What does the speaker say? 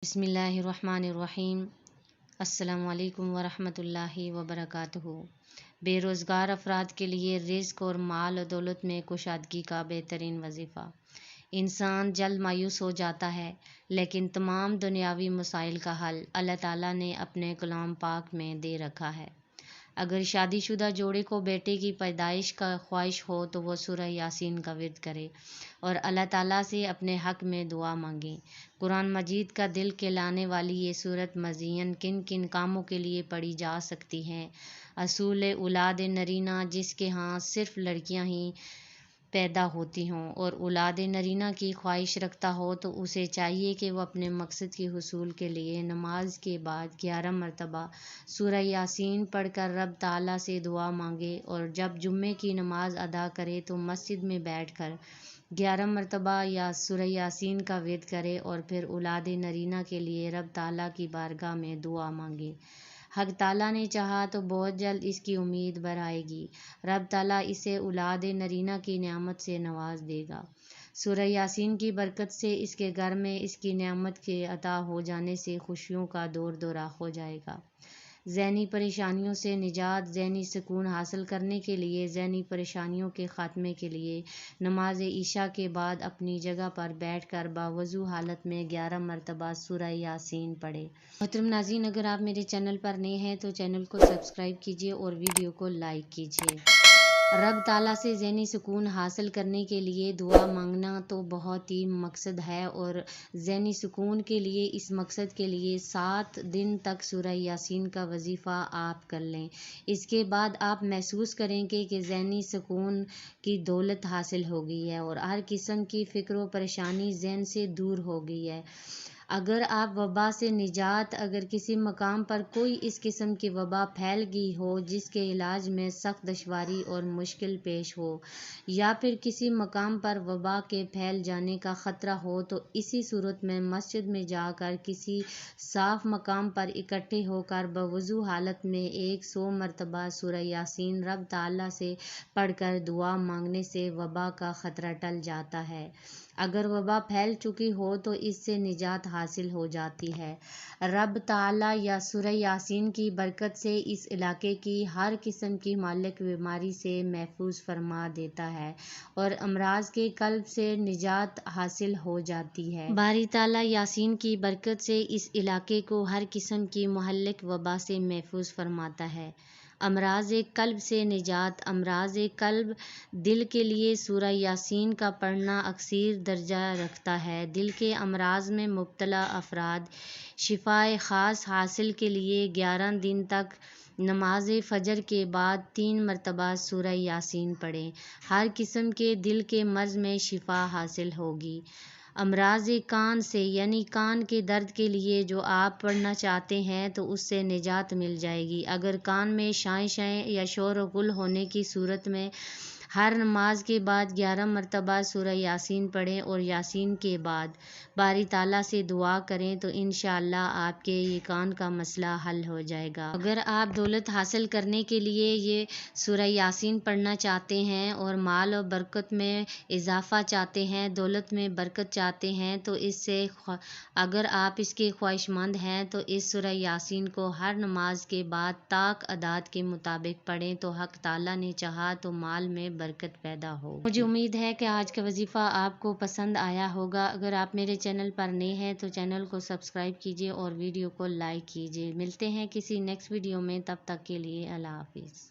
بسم اللہ الرحمن الرحیم۔ السلام علیکم ورحمۃ اللہ وبرکاتہ۔ بے روزگار افراد کے لیے رزق اور مال و دولت میں کشادگی کا بہترین وظیفہ۔ انسان جلد مایوس ہو جاتا ہے، لیکن تمام دنیاوی مسائل کا حل اللہ تعالیٰ نے اپنے کلام پاک میں دے رکھا ہے۔ اگر شادی شدہ جوڑے کو بیٹے کی پیدائش کا خواہش ہو تو وہ سورہ یاسین کا ورد کرے اور اللہ تعالیٰ سے اپنے حق میں دعا مانگیں۔ قرآن مجید کا دل کہلانے والی یہ سورت مزین کن کن کاموں کے لیے پڑھی جا سکتی ہے؟ اصول اولاد نرینہ، جس کے ہاں صرف لڑکیاں ہی پیدا ہوتی ہوں اور اولاد نرینہ کی خواہش رکھتا ہو تو اسے چاہیے کہ وہ اپنے مقصد کے حصول کے لیے نماز کے بعد 11 مرتبہ سورہ یاسین پڑھ کر رب تعالیٰ سے دعا مانگے، اور جب جمعے کی نماز ادا کرے تو مسجد میں بیٹھ کر 11 مرتبہ یا سورہ یاسین کا ورد کرے اور پھر اولاد نرینہ کے لیے رب تعالیٰ کی بارگاہ میں دعا مانگے۔ حق تعالیٰ نے چاہا تو بہت جلد اس کی امید بڑھائے گی، رب تعالیٰ اسے اولاد نرینہ کی نعمت سے نواز دے گا۔ سورہ یاسین کی برکت سے اس کے گھر میں اس کی نعمت کے عطا ہو جانے سے خوشیوں کا دور دورہ ہو جائے گا۔ ذہنی پریشانیوں سے نجات، ذہنی سکون حاصل کرنے کے لیے، ذہنی پریشانیوں کے خاتمے کے لیے نماز عشاء کے بعد اپنی جگہ پر بیٹھ کر باوضو حالت میں 11 مرتبہ سورہ یاسین پڑھیں۔ محترم ناظرین، اگر آپ میرے چینل پر نئے ہیں تو چینل کو سبسکرائب کیجیے اور ویڈیو کو لائک کیجیے۔ رب تعالیٰ سے ذہنی سکون حاصل کرنے کے لیے دعا مانگنا تو بہت ہی مقصد ہے، اور ذہنی سکون کے لیے اس مقصد کے لیے 7 دن تک سورہ یاسین کا وظیفہ آپ کر لیں۔ اس کے بعد آپ محسوس کریں گے کہ ذہنی سکون کی دولت حاصل ہو گئی ہے اور ہر قسم کی فکر و پریشانی ذہن سے دور ہو گئی ہے۔ اگر آپ وبا سے نجات، اگر کسی مقام پر کوئی اس قسم کی وبا پھیل گئی ہو جس کے علاج میں سخت دشواری اور مشکل پیش ہو، یا پھر کسی مقام پر وبا کے پھیل جانے کا خطرہ ہو، تو اسی صورت میں مسجد میں جا کر کسی صاف مقام پر اکٹھے ہو کر باوضو حالت میں 100 مرتبہ سورہ یاسین رب تعالیٰ سے پڑھ کر دعا مانگنے سے وبا کا خطرہ ٹل جاتا ہے۔ اگر وبا پھیل چکی ہو تو اس سے نجات حاصل ہو جاتی ہے۔ رب تعالیٰ یا سورہ یاسین کی برکت سے اس علاقے کی ہر قسم کی مہلک بیماری سے محفوظ فرما دیتا ہے اور امراض کے قلب سے نجات حاصل ہو جاتی ہے۔ باری تعالیٰ یاسین کی برکت سے اس علاقے کو ہر قسم کی مہلک وبا سے محفوظ فرماتا ہے۔ امراض قلب سے نجات۔ امراض قلب دل کے لیے سورہ یاسین کا پڑھنا اکثر درجہ رکھتا ہے۔ دل کے امراض میں مبتلا افراد شفائے خاص حاصل کے لیے 11 دن تک نماز فجر کے بعد 3 مرتبہ سورہ یاسین پڑھیں۔ ہر قسم کے دل کے مرض میں شفا حاصل ہوگی۔ امراض کان سے، یعنی کان کے درد کے لیے جو آپ پڑھنا چاہتے ہیں تو اس سے نجات مل جائے گی۔ اگر کان میں شائیں یا شور و غل ہونے کی صورت میں ہر نماز کے بعد 11 مرتبہ سورہ یاسین پڑھیں اور یاسین کے بعد باری تعالیٰ سے دعا کریں تو انشاءاللہ آپ کے یہ کان کا مسئلہ حل ہو جائے گا۔ اگر آپ دولت حاصل کرنے کے لیے یہ سورہ یاسین پڑھنا چاہتے ہیں اور مال و برکت میں اضافہ چاہتے ہیں، دولت میں برکت چاہتے ہیں، تو اگر آپ اس کے خواہش مند ہیں تو اس سورہ یاسین کو ہر نماز کے بعد طاق اعداد کے مطابق پڑھیں تو حق تعالیٰ نے چاہا تو مال میں برکت پیدا ہوگی۔ مجھے امید ہے کہ آج کا وظیفہ آپ کو پسند آیا ہوگا۔ اگر آپ میرے چینل پر نئے ہیں تو چینل کو سبسکرائب کیجیے اور ویڈیو کو لائک کیجیے۔ ملتے ہیں کسی نیکسٹ ویڈیو میں، تب تک کے لیے اللہ حافظ۔